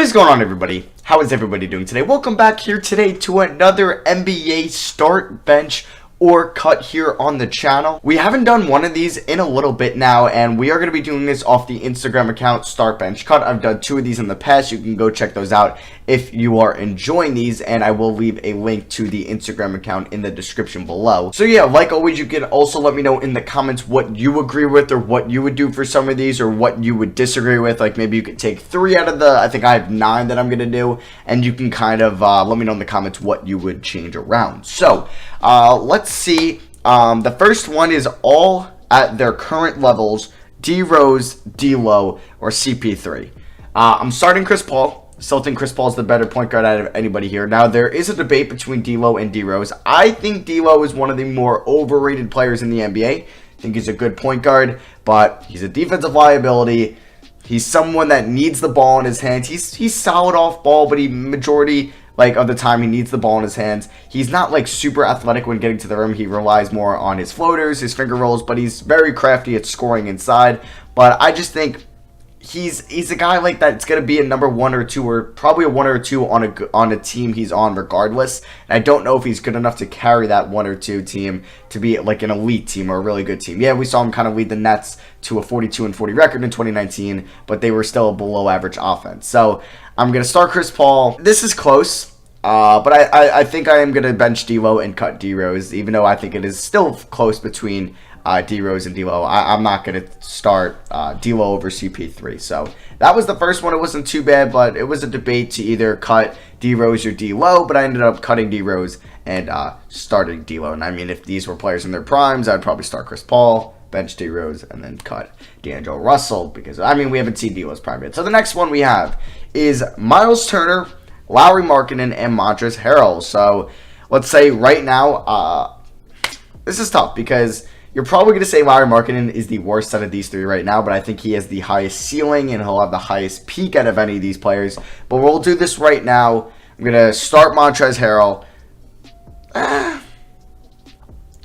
is going on, everybody? How is everybody doing today? Welcome back here today to another NBA start, bench, or cut here on the channel. We haven't done one of these in a little bit now, and we are going to be doing this off the Instagram account Start Bench Cut. I've done two of these in the past. You can go check those out if you are enjoying these, and I will leave a link to the Instagram account in the description below. So yeah, like always, you can also let me know in the comments what you agree with or what you would do for some of these or what you would disagree with. Like maybe you could take 3 out of the, I think I have 9 that I'm going to do, and you can kind of let me know in the comments what you would change around. So let's see. The first one is all at their current levels: D-Rose, D-Lo, or CP3. I'm starting Chris Paul. Still think Chris Paul is the better point guard out of anybody here. Now, there is a debate between D-Lo and D-Rose. I think D-Lo is one of the more overrated players in the NBA. I think he's a good point guard, but he's a defensive liability. He's someone that needs the ball in his hands. He's solid off ball, but he majority of the time he needs the ball in his hands. He's not like super athletic when getting to the rim. He relies more on his floaters, his finger rolls, but he's very crafty at scoring inside. But I just think he's a guy like that. It's going to be a number 1 or 2, or probably a 1 or 2 on a team he's on regardless. And I don't know if he's good enough to carry that 1 or 2 team to be like an elite team or a really good team. Yeah, we saw him kind of lead the Nets to a 42-40 record in 2019, but they were still a below average offense. So I'm going to start Chris Paul. This is close, but I think I am going to bench D-Lo and cut D-Rose, even though I think it is still close between D-Rose and D-Lo. I'm not going to start D-Lo over CP3. So that was the first one. It wasn't too bad, but it was a debate to either cut D-Rose or D-Lo, but I ended up cutting D-Rose and starting D-Lo. And I mean, if these were players in their primes, I'd probably start Chris Paul, bench D-Rose, and then cut D'Angelo Russell, because, I mean, we haven't seen D-Lo's prime yet. So the next one we have is Miles Turner, Lauri Markkanen, and Montrezl Harrell. So let's say right now, this is tough because you're probably going to say Lauri Markkanen is the worst out of these 3 right now, but I think he has the highest ceiling and he'll have the highest peak out of any of these players. But we'll do this right now. I'm going to start Montrezl Harrell.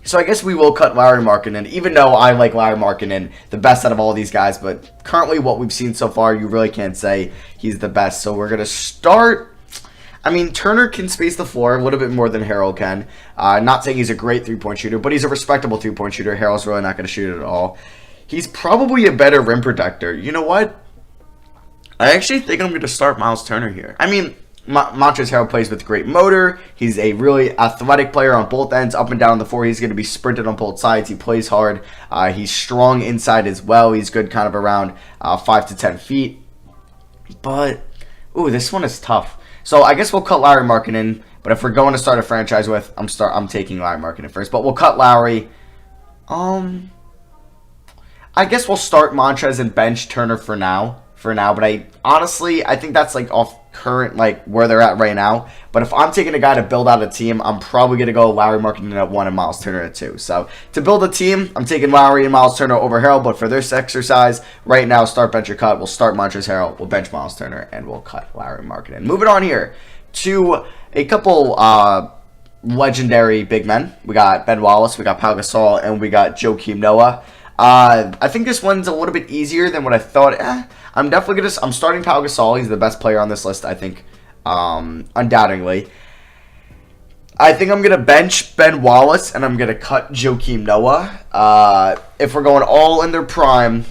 So I guess we will cut Lauri Markkanen, even though I like Lauri Markkanen the best out of all these guys. But currently what we've seen so far, you really can't say he's the best. So we're going to start. I mean, Turner can space the floor a little bit more than Harrell can. Not saying he's a great three-point shooter, but he's a respectable three-point shooter. Harrell's really not going to shoot it at all. He's probably a better rim protector. You know what? I actually think I'm going to start Miles Turner here. I mean, Montrezl Harrell plays with great motor. He's a really athletic player on both ends, up and down the floor. He's going to be sprinted on both sides. He plays hard. He's strong inside as well. He's good kind of around 5 to 10 feet. But, ooh, this one is tough. So I guess we'll cut Lauri Markkanen, but if we're going to start a franchise with, I'm taking Lauri Markkanen first. But we'll cut Lauri. I guess we'll start Montrez and bench Turner for now. But I think that's like off current, like where they're at right now. But if I'm taking a guy to build out a team, I'm probably going to go Lauri Markkanen at 1 and Miles Turner at 2. So to build a team, I'm taking Lauri and Miles Turner over Harrell. But for this exercise, right now, start, bench, or cut. We'll start Montrezl Harrell, we'll bench Miles Turner, and we'll cut Lauri Markkanen. Moving on here to a couple legendary big men. We got Ben Wallace, we got Pau Gasol, and we got Joakim Noah. I think this one's a little bit easier than what I thought. I'm starting Pau Gasol. He's the best player on this list, I think, undoubtedly. I think I'm going to bench Ben Wallace, and I'm going to cut Joakim Noah. If we're going all in their prime,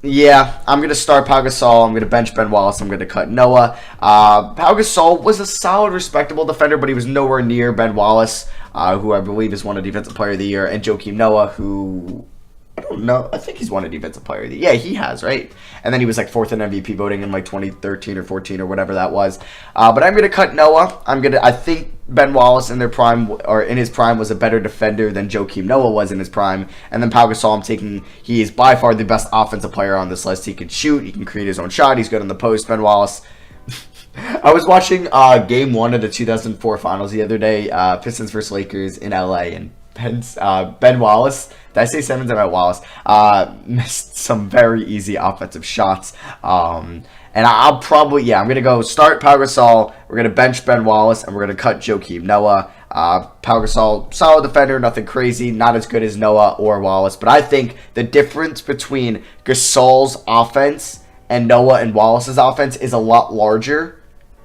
yeah, I'm going to start Pau Gasol. I'm going to bench Ben Wallace. I'm going to cut Noah. Pau Gasol was a solid, respectable defender, but he was nowhere near Ben Wallace, who I believe is won a Defensive Player of the Year, and Joakim Noah, who I don't know. I think he's won a Defensive Player of the Year. Yeah, he has, right? And then he was like 4th in MVP voting in like 2013 or 14 or whatever that was. But I'm going to cut Noah. I think Ben Wallace in their prime, or in his prime, was a better defender than Joakim Noah was in his prime. And then Pau Gasol, he is by far the best offensive player on this list. He can shoot. He can create his own shot. He's good on the post. Ben Wallace. I was watching Game 1 of the 2004 Finals the other day, Pistons versus Lakers in LA, and Ben Wallace, did I say Simmons? I meant Wallace, missed some very easy offensive shots. And I'm going to go start Pau Gasol, we're going to bench Ben Wallace, and we're going to cut Joakim Noah. Pau Gasol, solid defender, nothing crazy, not as good as Noah or Wallace, but I think the difference between Gasol's offense and Noah and Wallace's offense is a lot larger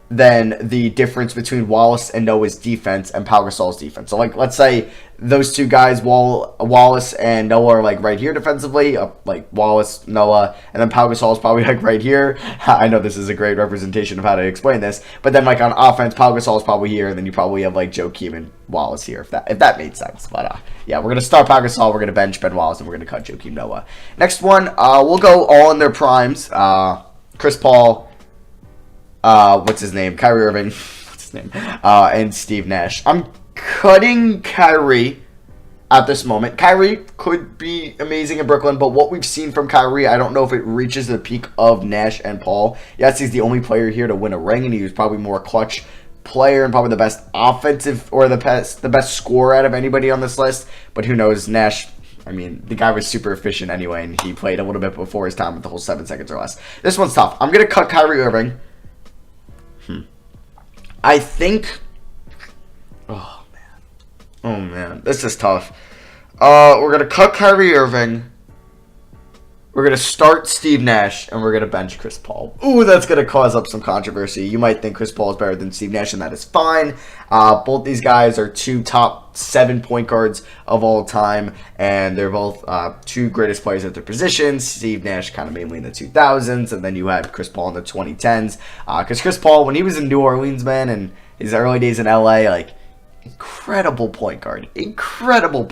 than the difference between Wallace and Noah's defense and Pau Gasol's defense. So, like, let's say those two guys, Wallace and Noah, are like right here defensively, like Wallace, Noah, and then Pau Gasol is probably like right here. I know this is a great representation of how to explain this, but then like on offense, Pau Gasol is probably here, and then you probably have like Joakim and Wallace here, if that made sense. But yeah, we're gonna start Pau Gasol, we're gonna bench Ben Wallace, and we're gonna cut Joakim Noah. Next one, we'll go all in their primes. Chris Paul. What's his name? Kyrie Irving. What's his name? And Steve Nash. I'm cutting Kyrie at this moment. Kyrie could be amazing in Brooklyn, but what we've seen from Kyrie, I don't know if it reaches the peak of Nash and Paul. Yes, he's the only player here to win a ring, and he was probably more clutch player and probably the best offensive or the best scorer out of anybody on this list. But who knows? Nash, I mean, the guy was super efficient anyway, and he played a little bit before his time with the whole 7 seconds or less. This one's tough. I'm going to cut Kyrie Irving. I think... Oh, man. This is tough. We're going to cut Kyrie Irving. We're going to start Steve Nash, and we're going to bench Chris Paul. Ooh, that's going to cause up some controversy. You might think Chris Paul is better than Steve Nash, and that is fine. Both these guys are 2 top 7 point guards of all time, and they're both 2 greatest players at their positions. Steve Nash kind of mainly in the 2000s, and then you had Chris Paul in the 2010s. Because Chris Paul, when he was in New Orleans, man, and his early days in LA, like, incredible point guard, incredible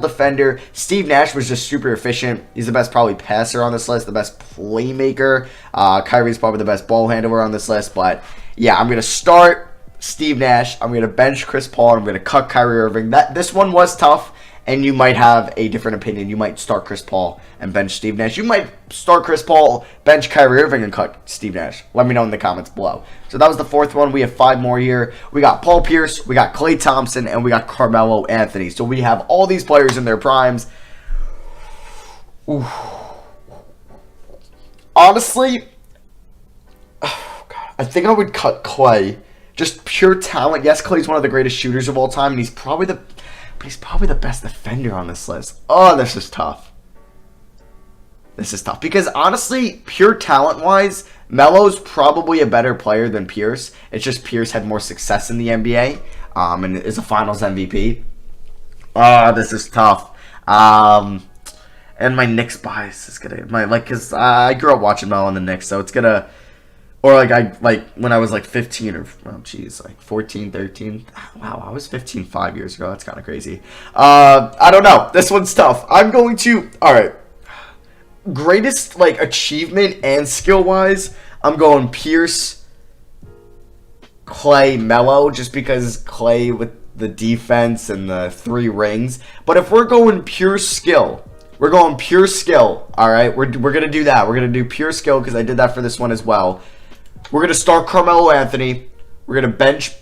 defender. Steve Nash was just super efficient. He's the best probably passer on this list, the best playmaker. Kyrie's probably the best ball handler on this list. But yeah, I'm gonna start Steve Nash. I'm gonna bench Chris Paul. I'm gonna cut Kyrie Irving. This one was tough, and you might have a different opinion. You might start Chris Paul and bench Steve Nash. You might start Chris Paul, bench Kyrie Irving, and cut Steve Nash. Let me know in the comments below. So that was the 4th one. We have 5 more here. We got Paul Pierce, we got Klay Thompson, and we got Carmelo Anthony. So we have all these players in their primes. Ooh. Honestly, I think I would cut Klay. Just pure talent. Yes, Klay's one of the greatest shooters of all time, and he's probably the best defender on this list. Oh, this is tough. This is tough because honestly, pure talent-wise, Melo's probably a better player than Pierce. It's just Pierce had more success in the NBA and is a Finals MVP. Oh, this is tough. And my Knicks bias is gonna because I grew up watching Melo and the Knicks, so it's gonna. Or when I was like 15 or 14, 13. Wow, I was 15 5 years ago. That's kind of crazy. I don't know. This one's tough. I'm going to. All right. Greatest achievement and skill wise, I'm going Pierce, Klay, Melo, just because Klay with the defense and the 3 rings. But if we're going pure skill, all right. We're gonna do that. We're gonna do pure skill because I did that for this one as well. We're going to start Carmelo Anthony. We're going to bench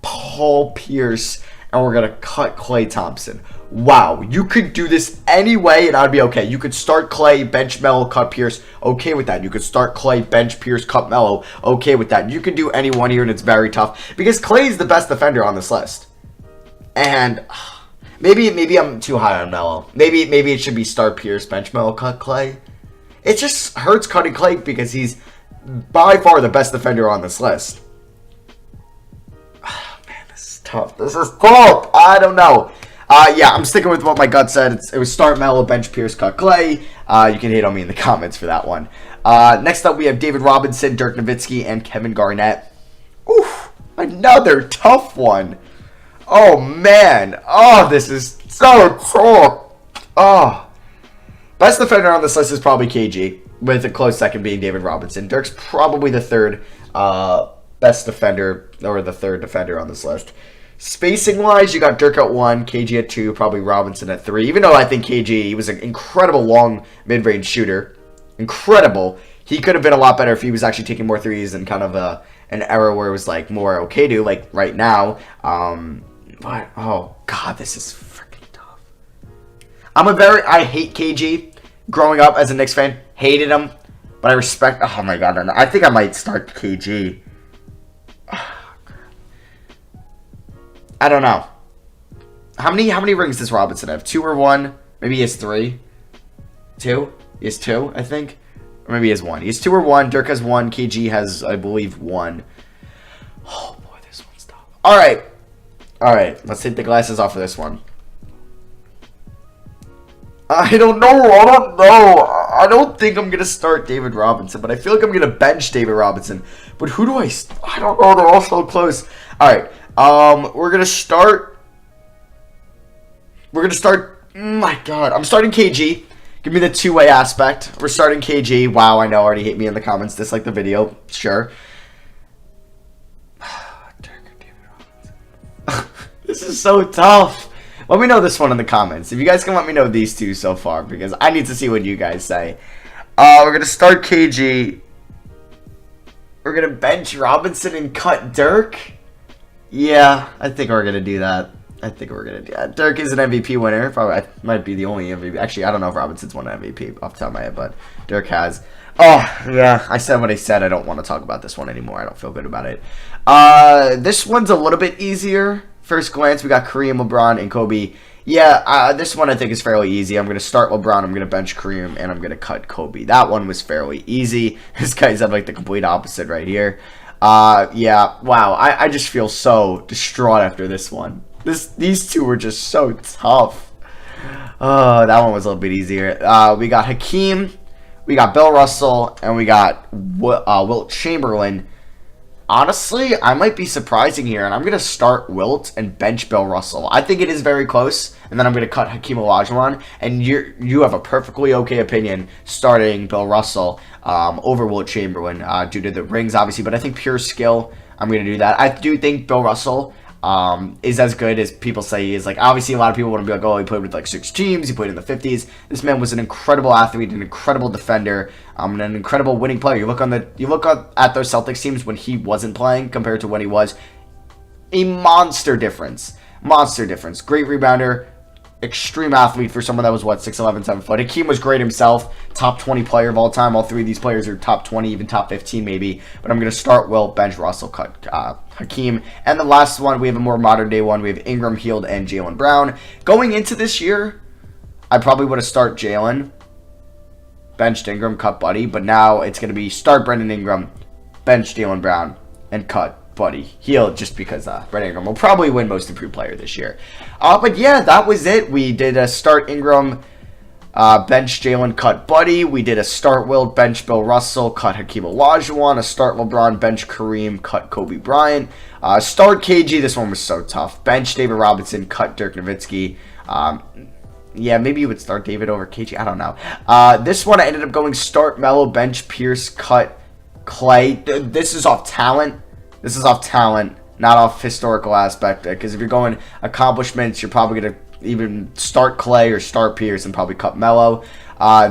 Paul Pierce. And we're going to cut Klay Thompson. Wow. You could do this anyway, and I'd be okay. You could start Klay, bench Melo, cut Pierce. Okay with that. You could start Klay, bench Pierce, cut Melo. Okay with that. You could do any one here, and it's very tough. Because Klay is the best defender on this list. And maybe I'm too high on Melo. Maybe it should be start Pierce, bench Melo, cut Klay. It just hurts cutting Klay because he's by far the best defender on this list. Oh, man, this is tough. I don't know. Yeah, I'm sticking with what my gut said. It was start Melo, bench Pierce, cut Klay. You can hate on me in the comments for that one. Next up, we have David Robinson, Dirk Nowitzki, and Kevin Garnett. Oof, another tough one. Oh, man. Oh, this is so tough. Oh. Best defender on this list is probably KG, with a close second being David Robinson. Dirk's probably the 3rd best defender, or the 3rd defender on this list. Spacing-wise, you got Dirk at 1, KG at 2, probably Robinson at 3. Even though I think KG, he was an incredible long mid-range shooter. Incredible. He could have been a lot better if he was actually taking more threes in kind of an era where it was more okay to, right now. But, oh, God, this is freaking tough. I hate KG. Growing up as a Knicks fan, hated him, but I respect. Oh my God, I think I might start KG. I don't know. How many rings does Robinson have? 2 or 1? Maybe he has 3. 2? He has 2, I think. Or maybe he has 1. He's 2 or 1. Dirk has 1. KG has, I believe, 1. Oh, boy, this one's tough. All right. All right. Let's take the glasses off for this one. I don't know. I don't think I'm going to start David Robinson, but I feel like I'm going to bench David Robinson. But who do I don't know. They're all so close. All right. We're going to start. My God. I'm starting KG. Give me the two-way aspect. We're starting KG. Wow, I know. Already hate me in the comments. Dislike the video. Sure. This is so tough. Let me know this one in the comments. If you guys can let me know these two so far, because I need to see what you guys say. We're going to start KG. We're going to bench Robinson and cut Dirk. Yeah, I think we're going to do that. Dirk is an MVP winner. Probably might be the only MVP. Actually, I don't know if Robinson's won an MVP off the top of my head, but Dirk has. Oh, yeah. I said what I said. I don't want to talk about this one anymore. I don't feel good about it. This one's a little bit easier. First glance, we got Kareem, LeBron, and Kobe. Yeah, this one I think is fairly easy. I'm going to start LeBron, I'm going to bench Kareem, and I'm going to cut Kobe. That one was fairly easy. This guy's at like the complete opposite right here. Yeah, wow. I just feel so distraught after this one. These two were just so tough. Oh, that one was a little bit easier. We got Hakeem, we got Bill Russell, and we got Wilt Chamberlain. Honestly, I might be surprising here, and I'm going to start Wilt and bench Bill Russell. I think it is very close, and then I'm going to cut Hakeem Olajuwon, and you have a perfectly okay opinion starting Bill Russell over Wilt Chamberlain due to the rings, obviously, but I think pure skill, I'm going to do that. I do think Bill Russell is as good as people say he is. Like, obviously, a lot of people want to be like, oh, he played with like 6 teams, he played in the 50s. This man was an incredible athlete, an incredible defender, and an incredible winning player. You look at those Celtics teams when he wasn't playing compared to when he was. A monster difference. Great rebounder. Extreme athlete for someone that was, 6'11", 7 foot. Hakeem was great himself. Top 20 player of all time. All 3 of these players are top 20, even top 15 maybe. But I'm going to start Wilt, bench Russell, cut Hakeem. And the last one, we have a more modern day one. We have Ingram, Hield, and Jaylen Brown. Going into this year, I probably would have start Jaylen, benched Ingram, cut Buddy. But now it's going to be start Brandon Ingram, bench Jaylen Brown, and cut Buddy Hield, just because Brandon Ingram will probably win Most Improved Player this year. But yeah, that was it. We did a start Ingram, bench Jaylen, cut Buddy. We did a start Wilt, bench Bill Russell, cut Hakeem Olajuwon. A start LeBron, bench Kareem, cut Kobe Bryant. Start KG. This one was so tough. Bench David Robinson, cut Dirk Nowitzki. Yeah, maybe you would start David over KG. I don't know. This one I ended up going start Melo, bench Pierce, cut Clay. This is off talent. Not off historical aspect. Because if you're going accomplishments, you're probably going to even start Clay or start Pierce and probably cut Melo.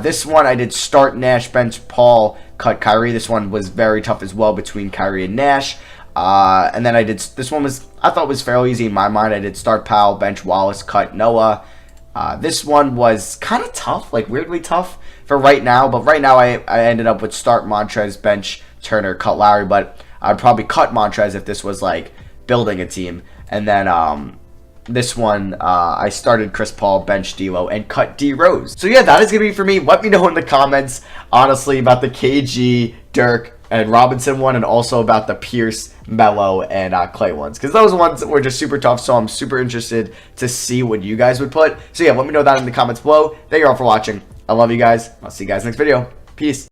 This one I did start Nash, bench Paul, cut Kyrie. This one was very tough as well between Kyrie and Nash. And then this one I thought was fairly easy in my mind. I did start Powell, bench Wallace, cut Noah. This one was kind of tough, like weirdly tough for right now. But right now I ended up with start Montrez, bench Turner, cut Lowry. But I'd probably cut Montrez if this was like building a team. And then this one, I started Chris Paul, bench D'Lo, and cut D Rose. So yeah, that is going to be for me. Let me know in the comments, honestly, about the KG, Dirk, and Robinson one, and also about the Pierce, Melo, and Clay ones. Because those ones were just super tough, so I'm super interested to see what you guys would put. So yeah, let me know that in the comments below. Thank you all for watching. I love you guys. I'll see you guys next video. Peace.